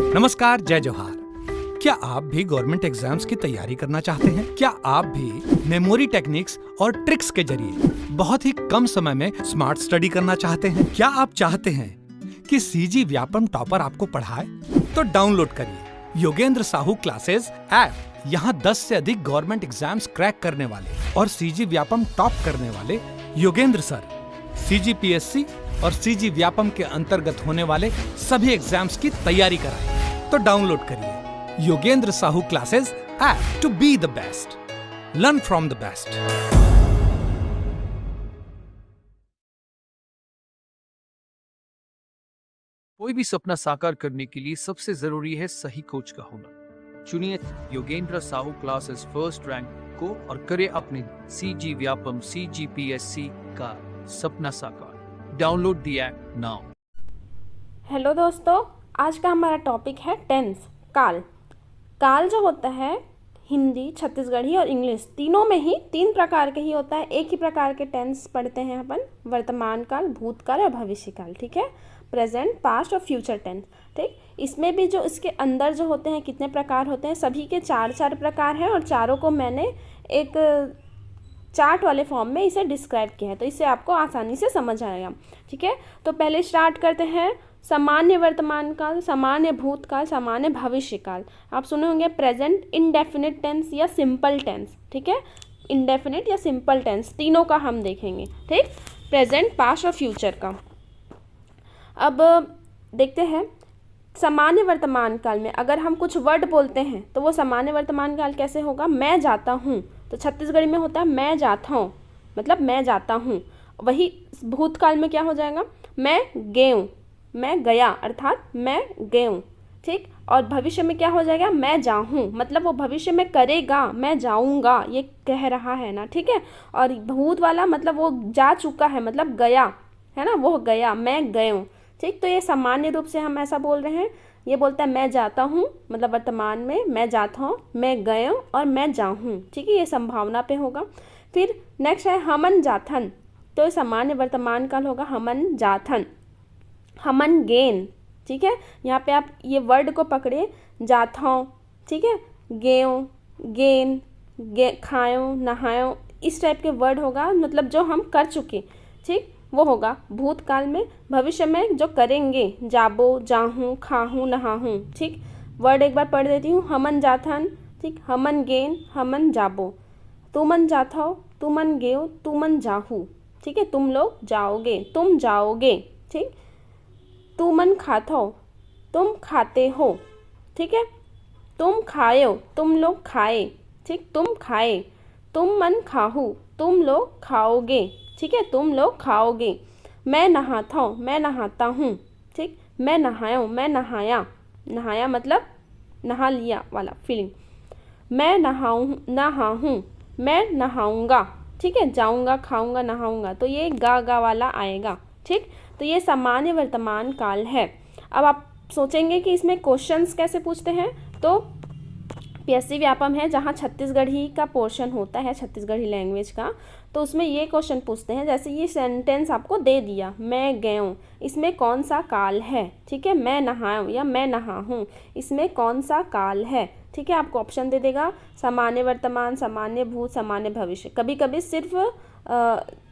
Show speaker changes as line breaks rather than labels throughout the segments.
नमस्कार, जय जोहार। क्या आप भी गवर्नमेंट एग्जाम्स की तैयारी करना चाहते हैं? क्या आप भी मेमोरी टेक्निक्स और ट्रिक्स के जरिए बहुत ही कम समय में स्मार्ट स्टडी करना चाहते हैं? क्या आप चाहते हैं कि सीजी व्यापम टॉपर आपको पढ़ाए? तो डाउनलोड करिए योगेंद्र साहू क्लासेस ऐप। यहाँ 10 से अधिक गवर्नमेंट एग्जाम्स क्रैक करने वाले और सीजी व्यापम टॉप करने वाले योगेंद्र सर सीजीपीएससी और सीजी व्यापम के अंतर्गत होने वाले सभी एग्जाम्स की तैयारी कराएं। तो डाउनलोड करिए Yogendra Sahu classes app to be the best, learn from the best.
कोई भी सपना साकार करने के लिए सबसे जरूरी है सही कोच का होना। चुनिए Yogendra Sahu classes first rank को और करे अपने सीजी व्यापम सीजीपीएससी का सपना साकार। Download the app now.
Hello दोस्तों, आज का हमारा टॉपिक है टेंस, काल। काल जो होता है हिंदी, छत्तीसगढ़ी और इंग्लिश तीनों में ही 3 प्रकार के ही होता है। एक ही प्रकार के टेंस पढ़ते हैं अपन, वर्तमान काल, भूतकाल और भविष्य काल। ठीक है, प्रेजेंट, पास्ट और फ्यूचर टेंस। ठीक, इसमें भी जो इसके अंदर जो होते हैं कितने प्रकार होते हैं, सभी के 4 प्रकार हैं और चारों को मैंने एक चार्ट वाले फॉर्म में इसे डिस्क्राइब किया है, तो इससे आपको आसानी से समझ आएगा। ठीक है, तो पहले स्टार्ट करते हैं सामान्य वर्तमान काल, सामान्य भूतकाल, सामान्य भविष्य काल। आप सुने होंगे प्रेजेंट, इंडेफिनिट टेंस या सिंपल टेंस। ठीक है, इंडेफिनिट या सिंपल टेंस तीनों का हम देखेंगे। ठीक, प्रेजेंट, पास्ट और फ्यूचर का। अब देखते हैं सामान्य वर्तमान काल में अगर हम कुछ वर्ड बोलते हैं तो वो सामान्य वर्तमान काल कैसे होगा। मैं जाता हूँ, तो छत्तीसगढ़ी में होता है मैं जाता हूँ, मतलब मैं जाता हूँ। वही भूतकाल में क्या हो जाएगा, मैं गेऊँ, मैं गया, अर्थात मैं गेऊँ। ठीक, और भविष्य में क्या हो जाएगा, मैं जाऊँ, मतलब वो भविष्य में करेगा, मैं जाऊँगा, ये कह रहा है ना। ठीक है, और भूत वाला मतलब वो जा चुका है, मतलब गया है ना, वो गया, मैं गयूँ। ठीक, तो ये सामान्य रूप से हम ऐसा बोल रहे हैं। ये बोलता है मैं जाता हूँ, मतलब वर्तमान में मैं जाता हूँ, मैं गया और मैं जाऊँ। ठीक है, ये संभावना पे होगा। फिर नेक्स्ट है हमन जाथन, तो ये सामान्य वर्तमान काल होगा हमन जाथन। हमन गेन, ठीक है, यहाँ पे आप ये वर्ड को पकड़े, जाता हूँ, ठीक है, गेऊँ, गेन, खाऊँ, नहाऊँ, इस टाइप के वर्ड होगा, मतलब जो हम कर चुके। ठीक, वो होगा भूतकाल में। भविष्य में जो करेंगे, जाबो, जाहूँ, खाहूँ, नहाहूँ। ठीक, वर्ड एक बार पढ़ देती हूँ, हमन जाथन, ठीक, हमन गेन, हमन जाबो, तुमन जाथो, तुमन गेओ, तुमन जाहू। ठीक है, तुम लोग जाओगे, तुम जाओगे। ठीक, तुमन खाथो, तुम खाते हो। ठीक है, तुम खायो, तुम लोग खाए। ठीक, तुम खाए, तुम मन खाहू, तुम लोग खाओगे। ठीक है, तुम लोग खाओगे। मैं नहाता हूँ, मैं नहाता हूँ। ठीक, मैं नहाया, मैं नहाया, नहाया मतलब नहा लिया वाला फीलिंग। मैं नहाऊँ, मैं नहाऊंगा। ठीक है, जाऊंगा, खाऊंगा, नहाऊंगा, तो ये गा वाला आएगा। ठीक, तो ये सामान्य वर्तमान काल है। अब आप सोचेंगे कि इसमें क्वेश्चंस कैसे पूछते हैं, तो पीएससी व्यापम है जहाँ छत्तीसगढ़ी का पोर्शन होता है, छत्तीसगढ़ी लैंग्वेज का, तो उसमें ये क्वेश्चन पूछते हैं। जैसे ये सेंटेंस आपको दे दिया, मैं गयूँ, इसमें कौन सा काल है। ठीक है, मैं नहाऊँ या मैं नहाऊँ, इसमें कौन सा काल है। ठीक है, आपको ऑप्शन दे देगा सामान्य वर्तमान, सामान्य भूत, सामान्य भविष्य। कभी कभी सिर्फ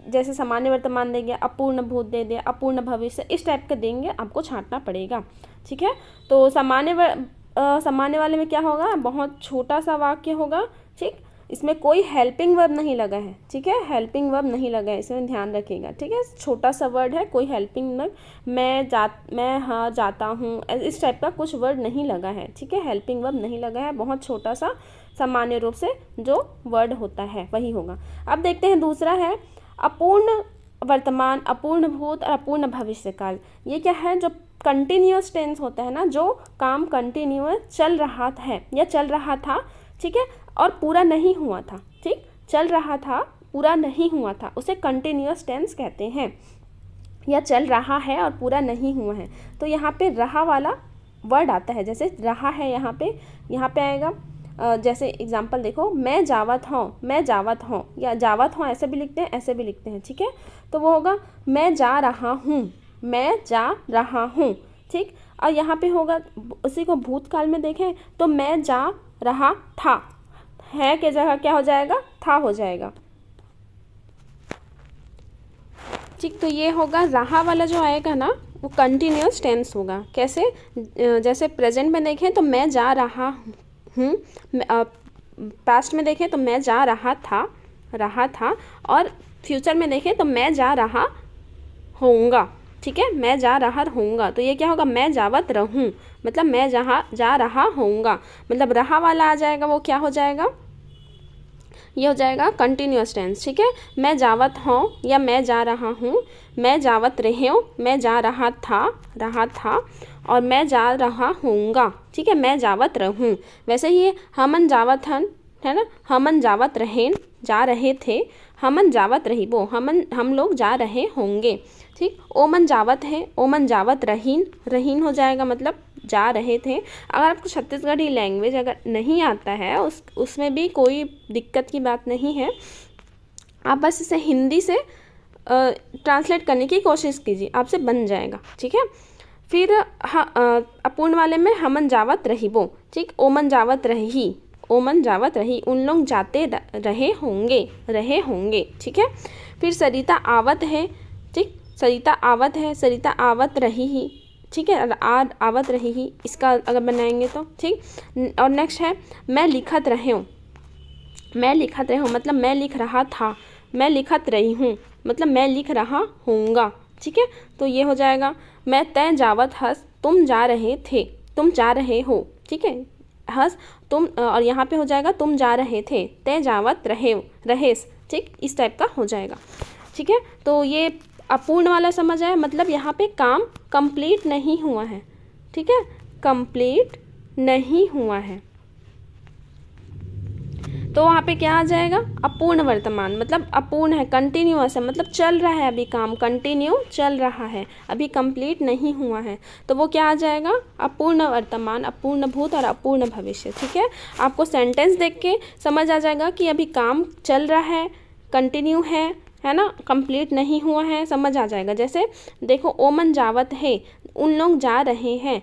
जैसे सामान्य वर्तमान देंगे, अपूर्ण भूत दे दिया, अपूर्ण भविष्य, इस टाइप के देंगे, आपको छांटना पड़ेगा। ठीक है, तो सामान्य वाले में क्या होगा, बहुत छोटा सा वाक्य होगा। ठीक, इसमें कोई हेल्पिंग वर्ब नहीं लगा है। ठीक है, हेल्पिंग वर्ब नहीं लगा है, इसमें ध्यान रखिएगा। ठीक है, छोटा सा वर्ड है, कोई हेल्पिंग वर्ब, मैं हाँ जाता हूँ, इस टाइप का कुछ वर्ड नहीं लगा है। ठीक है, हेल्पिंग वर्ब नहीं लगा है, बहुत छोटा सा सामान्य रूप से जो वर्ड होता है वही होगा। अब देखते हैं दूसरा है अपूर्ण वर्तमान, अपूर्ण भूत और अपूर्ण भविष्य काल। ये क्या है, जो कंटिन्यूअस टेंस होता है ना, जो काम कंटिन्यूअस चल रहा है या चल रहा था। ठीक है, और पूरा नहीं हुआ था। ठीक, चल रहा था, पूरा नहीं हुआ था, उसे कंटिन्यूअस टेंस कहते हैं। या चल रहा है और पूरा नहीं हुआ है, तो यहाँ पे रहा वाला वर्ड आता है। जैसे रहा है, यहाँ पे आएगा। जैसे एग्जाम्पल देखो, मैं जावत हूँ, मैं जावत हूँ, या जावत हूँ ऐसे भी लिखते हैं, ऐसे भी लिखते हैं। ठीक है, तो वो होगा मैं जा रहा हूँ, मैं जा रहा हूँ। ठीक, और यहाँ पे होगा, उसी को भूतकाल में देखें तो मैं जा रहा था, है के जगह क्या हो जाएगा, था हो जाएगा। ठीक, तो ये होगा रहा वाला जो आएगा ना वो कंटिन्यूअस टेंस होगा। कैसे, जैसे प्रेजेंट में देखें तो मैं जा रहा हूँ, पास्ट में देखें तो मैं जा रहा था, और फ्यूचर में देखें तो मैं जा रहा होऊंगा। ठीक है, मैं जा रहा होऊंगा, तो ये क्या होगा, मैं जावत रहूँ, मतलब मैं जा रहा होऊंगा, मतलब रहा वाला आ जाएगा, वो क्या हो जाएगा, ये हो जाएगा कंटिन्यूअस टेंस। ठीक है, मैं जावत हूँ या मैं जा रहा हूँ, मैं जावत रहे हूँ, मैं जा रहा था, और मैं जा रहा होऊंगा। ठीक है, मैं जावत रहूँ। वैसे ही हमन जावत हन, है ना, हमन जावत रहें, जा रहे थे, हमन जावत रहिबो, हम लोग जा रहे होंगे। ठीक, ओमन जावत है, ओमन जावत रहीन हो जाएगा, मतलब जा रहे थे। अगर आपको छत्तीसगढ़ी लैंग्वेज अगर नहीं आता है उसमें भी कोई दिक्कत की बात नहीं है, आप बस इसे हिंदी से ट्रांसलेट करने की कोशिश कीजिए, आपसे बन जाएगा। ठीक है, फिर अपूर्ण वाले में हमन जावत रहिबो। ठीक, ओमन जावत रही, उन लोग जाते रहे होंगे। ठीक है, फिर सरिता आवत है। ठीक, सरिता आवत रही ही। ठीक है, आवत रही ही, इसका अगर बनाएंगे तो ठीक। और नेक्स्ट है मैं लिखत रहे हूँ, मतलब मैं लिख रहा था, मैं लिखत रही हूँ, मतलब मैं लिख रहा होऊंगा। ठीक है, तो ये हो जाएगा मैं तय जावत हस, तुम जा रहे थे, तुम जा रहे हो। ठीक है, हस तुम, और यहाँ पे हो जाएगा तुम जा रहे थे, तय जावत रहेस। ठीक, इस टाइप का हो जाएगा। ठीक है, तो ये अपूर्ण वाला समझ आया, मतलब यहाँ पे काम कंप्लीट नहीं हुआ है। ठीक है, कंप्लीट नहीं हुआ है, तो वहाँ पे क्या आ जाएगा, अपूर्ण वर्तमान, मतलब अपूर्ण है, कंटिन्यूअस है, मतलब चल रहा है, अभी काम कंटिन्यू चल रहा है, अभी कंप्लीट नहीं हुआ है, तो वो क्या आ जाएगा, अपूर्ण वर्तमान, अपूर्ण भूत और अपूर्ण भविष्य। ठीक है, आपको सेंटेंस देख के समझ आ जाएगा कि अभी काम चल रहा है, कंटिन्यू है ना, कंप्लीट नहीं हुआ है, समझ आ जाएगा। जैसे देखो, ओमन जावत है, उन लोग जा रहे हैं,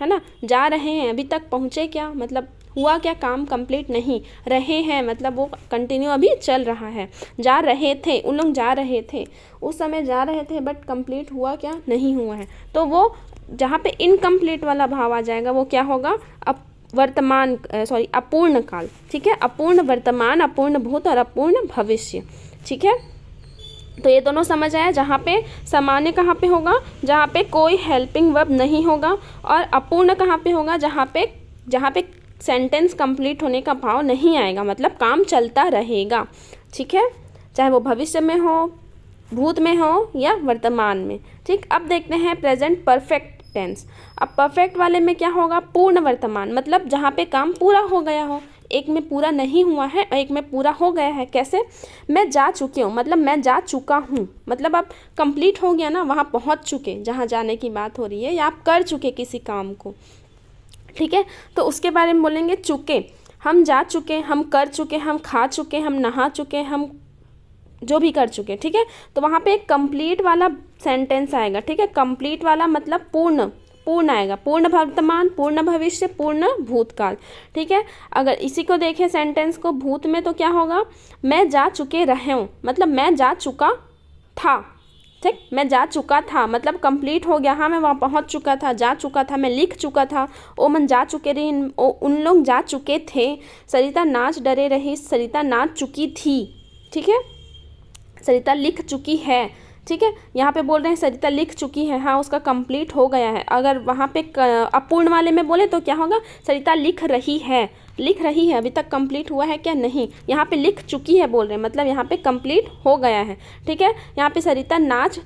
है ना, जा रहे हैं, अभी तक पहुँचे क्या, मतलब हुआ क्या, काम कंप्लीट नहीं, रहे हैं मतलब वो कंटिन्यू अभी चल रहा है। जा रहे थे, उन लोग जा रहे थे, उस समय जा रहे थे, बट कंप्लीट हुआ क्या, नहीं हुआ है, तो वो जहाँ पे इनकम्प्लीट वाला भाव आ जाएगा वो क्या होगा, वर्तमान, अपूर्ण काल। ठीक है, अपूर्ण वर्तमान, अपूर्ण भूत और अपूर्ण भविष्य। ठीक है, तो ये दोनों समझ आया। जहाँ पे सामान्य कहाँ पे होगा, जहाँ पे कोई हेल्पिंग वर्ब नहीं होगा, और अपूर्ण कहाँ पे होगा, जहाँ पे सेंटेंस कंप्लीट होने का भाव नहीं आएगा, मतलब काम चलता रहेगा। ठीक है, चाहे वो भविष्य में हो, भूत में हो या वर्तमान में। ठीक, अब देखते हैं प्रेजेंट परफेक्ट टेंस। अब परफेक्ट वाले में क्या होगा, पूर्ण वर्तमान, मतलब जहाँ पे काम पूरा हो गया हो, एक में पूरा नहीं हुआ है और एक में पूरा हो गया है। कैसे, मैं जा चुकी हूँ, मतलब मैं जा चुका हूँ, मतलब अब कंप्लीट हो गया ना, वहाँ पहुँच चुके, जहाँ जाने की बात हो रही है, या आप कर चुके किसी काम को। ठीक है, तो उसके बारे में बोलेंगे चुके, हम जा चुके, हम कर चुके, हम खा चुके, हम नहा चुके, हम जो भी कर चुके। ठीक है, तो वहाँ पे एक कंप्लीट वाला सेंटेंस आएगा। ठीक है, कंप्लीट वाला मतलब पूर्ण आएगा, पूर्ण वर्तमान, पूर्ण भविष्य, पूर्ण भूतकाल। ठीक है, अगर इसी को देखें सेंटेंस को भूत में, तो क्या होगा, मैं जा चुके रहे हूँ, मतलब मैं जा चुका था। ठीक, मैं जा चुका था मतलब कंप्लीट हो गया, हाँ मैं वहाँ पहुँच चुका था, जा चुका था, मैं लिख चुका था। ओमन जा चुके रही, उन लोग जा चुके थे। सरिता नाच डरे रही, सरिता नाच चुकी थी। ठीक है, सरिता लिख चुकी है। ठीक है, यहाँ पे बोल रहे हैं सरिता लिख चुकी है, हाँ उसका कंप्लीट हो गया है। अगर वहाँ पे अपूर्ण वाले में बोले तो क्या होगा, सरिता लिख रही है, अभी तक कंप्लीट हुआ है क्या, नहीं, यहाँ पे लिख चुकी है बोल रहे हैं, मतलब यहाँ पे कंप्लीट हो गया है। ठीक है, यहाँ पे सरिता नाच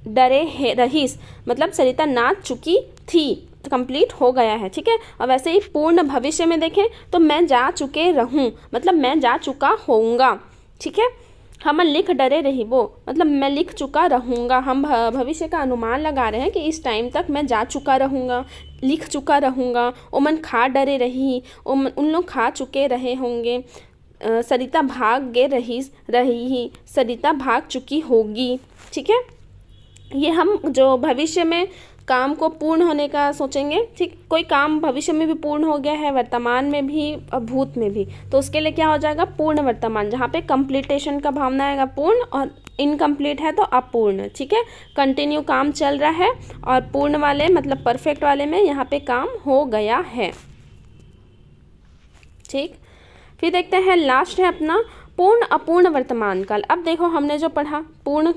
डरे रहीस, मतलब सरिता नाच चुकी थी, कंप्लीट हो गया है। ठीक है, और वैसे ही पूर्ण भविष्य में देखें तो मैं जा चुके रहूँ, मतलब मैं जा चुका होऊंगा। ठीक है, हम लिख डरे रही, वो मतलब मैं लिख चुका रहूँगा, हम भविष्य का अनुमान लगा रहे हैं कि इस टाइम तक मैं जा चुका रहूँगा, लिख चुका रहूँगा। ओमन खा डरे रही, उन लोग खा चुके रहे होंगे। सरिता भाग गे रही, सरिता भाग चुकी होगी। ठीक है, ये हम जो भविष्य में काम को पूर्ण होने का सोचेंगे, ठीक, कोई काम भविष्य में भी पूर्ण हो गया है, वर्तमान में भी और भूत में भी, तो उसके लिए क्या हो जाएगा, पूर्ण वर्तमान, जहाँ पे कंप्लीटेशन का भावना आएगा पूर्ण, और इनकम्प्लीट है तो अपूर्ण, ठीक है। कंटिन्यू काम चल रहा है, और पूर्ण वाले मतलब परफेक्ट वाले में यहाँ पे काम हो गया है, ठीक। फिर देखते हैं लास्ट है अपना पूर्ण अपूर्ण वर्तमान काल। अब देखो हमने जो पढ़ा पूर्ण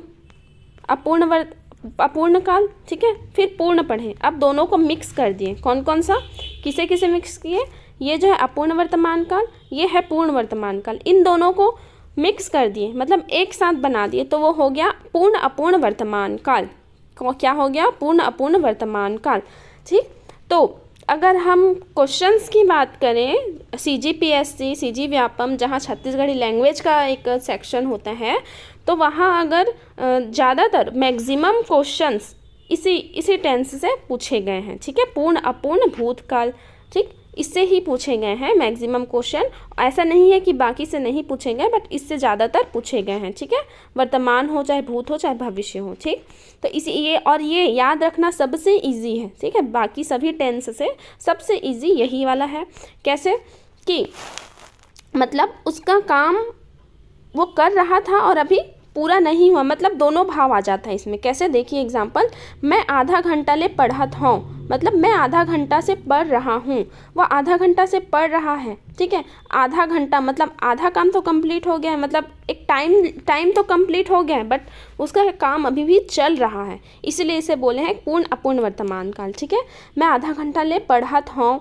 अपूर्ण काल, ठीक है, फिर पूर्ण पढ़े, अब दोनों को मिक्स कर दिए। कौन कौन सा, किसे किसे मिक्स किए, ये जो है अपूर्ण वर्तमान काल, ये है पूर्ण वर्तमान काल, इन दोनों को मिक्स कर दिए, मतलब एक साथ बना दिए, तो वो हो गया पूर्ण अपूर्ण वर्तमान काल। क्या हो गया, पूर्ण अपूर्ण वर्तमान काल, ठीक। तो अगर हम क्वेश्चंस की बात करें, CGPSC CG व्यापम, जहाँ छत्तीसगढ़ी लैंग्वेज का एक सेक्शन होता है, तो वहाँ अगर ज़्यादातर मैक्सिमम क्वेश्चंस इसी टेंस से पूछे गए हैं, ठीक है, पूर्ण अपूर्ण भूतकाल, ठीक, इससे ही पूछे गए हैं मैक्सिमम क्वेश्चन। ऐसा नहीं है कि बाकी से नहीं पूछे गए, बट इससे ज़्यादातर पूछे गए हैं, ठीक है, वर्तमान हो चाहे भूत हो चाहे भविष्य हो, ठीक। तो ये याद रखना सबसे इजी है, ठीक है, बाकी सभी टेंस से सबसे इजी यही वाला है। कैसे कि मतलब उसका काम वो कर रहा था और अभी पूरा नहीं हुआ, मतलब दोनों भाव आ जाता है इसमें। कैसे, देखिए एग्जाम्पल, मैं आधा घंटा ले पढ़त हूँ, मतलब मैं आधा घंटा से पढ़ रहा हूँ, वो आधा घंटा से पढ़ रहा है, ठीक है। आधा घंटा मतलब आधा काम तो कंप्लीट हो गया है, मतलब एक टाइम तो कंप्लीट हो गया है, बट उसका काम अभी भी चल रहा है, इसलिए इसे बोले हैं पूर्ण अपूर्ण वर्तमान काल, ठीक है। मैं आधा घंटा ले पढ़त हूँ,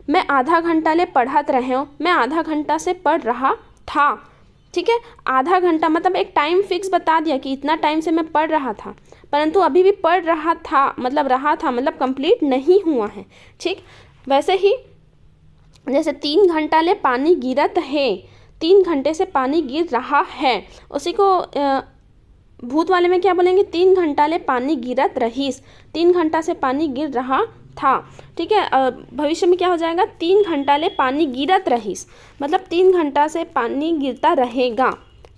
मैं आधा घंटा ले पढ़त रहे हूँ, मैं आधा घंटा से पढ़ रहा था, ठीक है। आधा घंटा मतलब एक टाइम फिक्स बता दिया कि इतना टाइम से मैं पढ़ रहा था, परंतु अभी भी पढ़ रहा था मतलब कंप्लीट नहीं हुआ है, ठीक। वैसे ही जैसे 3 घंटा ले पानी गिरत है, 3 घंटे से पानी गिर रहा है, उसी को भूत वाले में क्या बोलेंगे, 3 घंटा ले पानी गिरत रहीस, 3 घंटा से पानी गिर रहा था, ठीक है। भविष्य में क्या हो जाएगा, 3 घंटा ले पानी गिरत रहीस, मतलब 3 घंटा से पानी गिरता रहेगा,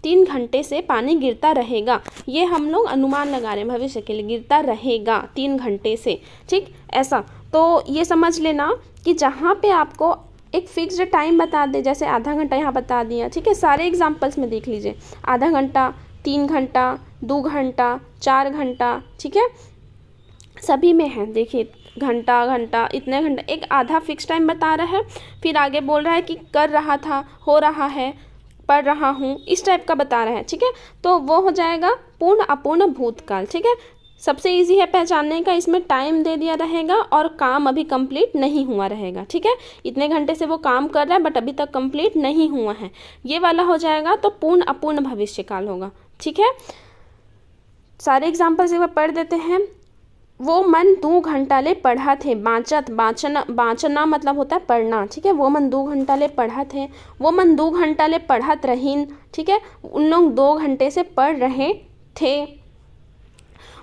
3 घंटे से पानी गिरता रहेगा, ये हम लोग अनुमान लगा रहे हैं भविष्य के लिए, गिरता रहेगा 3 घंटे से, ठीक। ऐसा तो ये समझ लेना कि जहाँ पे आपको एक फिक्स्ड टाइम बता दे, जैसे आधा घंटा यहाँ बता दिया, ठीक है, सारे एग्जाम्पल्स में देख लीजिए, आधा घंटा, 3 घंटा, 2 घंटा, 4 घंटा, ठीक है, सभी में है। देखिए घंटा इतने घंटा, एक आधा फिक्स टाइम बता रहा है, फिर आगे बोल रहा है कि कर रहा था, हो रहा है, पढ़ रहा हूँ, इस टाइप का बता रहा है, ठीक है। तो वो हो जाएगा पूर्ण अपूर्ण भूतकाल, ठीक है। सबसे इजी है पहचानने का, इसमें टाइम दे दिया रहेगा और काम अभी कंप्लीट नहीं हुआ रहेगा, ठीक है। इतने घंटे से वो काम कर रहा है बट अभी तक कंप्लीट नहीं हुआ है, ये वाला हो जाएगा, तो पूर्ण अपूर्ण भविष्य काल होगा, ठीक है। सारे एग्जाम्पल्स एक बार पढ़ देते हैं। वो मन 2 घंटा ले पढ़ा थे, बाँचना मतलब होता है पढ़ना, ठीक है। वो मन 2 घंटा ले पढ़ा थे, वो मन 2 घंटा ले पढ़त रहीन, ठीक है, उन लोग 2 घंटे से पढ़ रहे थे।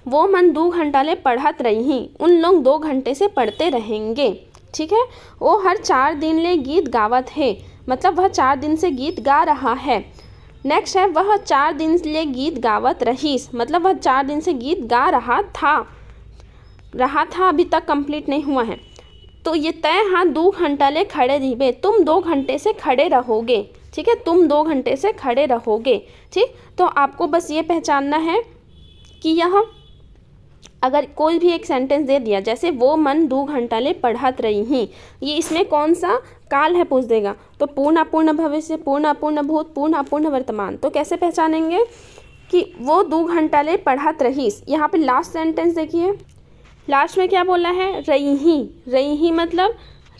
वो मन 2 घंटा ले पढ़त रही, उन लोग 2 घंटे से पढ़ते रहेंगे, ठीक है। वो हर 4 दिन ले गीत गावत है, मतलब वह 4 दिन से गीत गा रहा है। नेक्स्ट है वह 4 दिन ले गीत गावत रहीस, मतलब वह 4 दिन से गीत गा रहा था, अभी तक कंप्लीट नहीं हुआ है। तो ये तय हाँ 2 घंटा ले खड़े रहिबे, तुम 2 घंटे से खड़े रहोगे, ठीक है, तुम 2 घंटे से खड़े रहोगे, ठीक। तो आपको बस ये पहचानना है कि यह अगर कोई भी एक सेंटेंस दे दिया, जैसे वो मन 2 घंटा ले पढ़त रही ही, ये इसमें कौन सा काल है पूछ देगा, तो पूर्ण अपूर्ण भविष्य, पूर्ण अपूर्ण भूत, पूर्ण अपूर्ण वर्तमान। तो कैसे पहचानेंगे कि वो 2 घंटा ले पढ़त रहीस। यहाँ पे लास्ट सेंटेंस देखिए, लास्ट में क्या बोला है, रही मतलब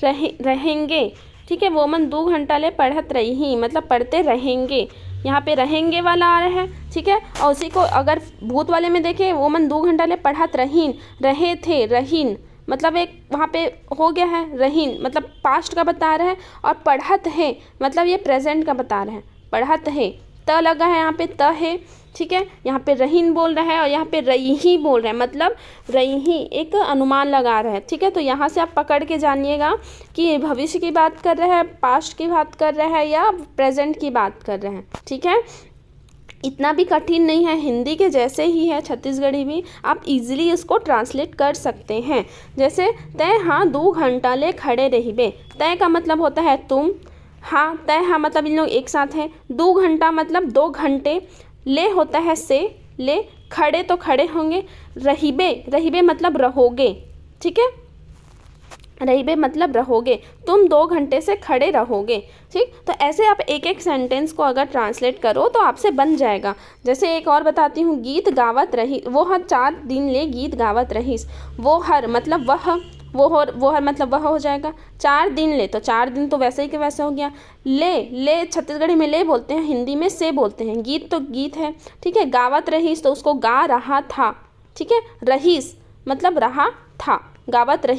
रहेंगे, ठीक है। वो मन 2 घंटा ले पढ़त रही, मतलब पढ़ते रहेंगे, यहाँ पे रहेंगे वाला आ रहा है, ठीक है। और उसी को अगर भूत वाले में देखें, वो मन 2 घंटा ले पढ़त रहीन, रहे थे, रहीन मतलब एक वहाँ पे हो गया है, रहीन मतलब पास्ट का बता रहा है, और पढ़त है मतलब ये प्रेजेंट का बता रहा है, पढ़त है, त लगा है यहाँ पे, त है, ठीक है। यहाँ पे रहीन बोल रहा है और यहाँ पे रही बोल रहा है, मतलब रही एक अनुमान लगा रहा है, ठीक है। तो यहाँ से आप पकड़ के जानिएगा कि भविष्य की बात कर रहा है, पास्ट की बात कर रहा है, या प्रेजेंट की बात कर रहे हैं, ठीक है। इतना भी कठिन नहीं है, हिंदी के जैसे ही है छत्तीसगढ़ी भी, आप इजीली इसको ट्रांसलेट कर सकते हैं। जैसे तय हाँ 2 घंटा ले खड़े रहिबे, तय का मतलब होता है तुम, हाँ तय हाँ मतलब इन लोग एक साथ हैं, 2 घंटा मतलब 2 घंटे, ले होता है से, ले, खड़े तो खड़े होंगे, रहिबे, रहिबे मतलब रहोगे, ठीक है, रहिबे मतलब रहोगे, तुम 2 घंटे से खड़े रहोगे, ठीक। तो ऐसे आप एक एक सेंटेंस को अगर ट्रांसलेट करो तो आपसे बन जाएगा। जैसे एक और बताती हूँ, गीत गावत रही, वो हर 4 दिन ले गीत गावत रहीस, वो हर मतलब वह, वो हर मतलब वह हो जाएगा, 4 दिन ले तो 4 दिन तो वैसे ही के वैसे हो गया, ले छत्तीसगढ़ी में ले बोलते हैं, हिंदी में से बोलते हैं, गीत तो गीत है, ठीक है, गावत रहीस तो उसको गा रहा था, ठीक है, रहीस मतलब रहा था, गावत रही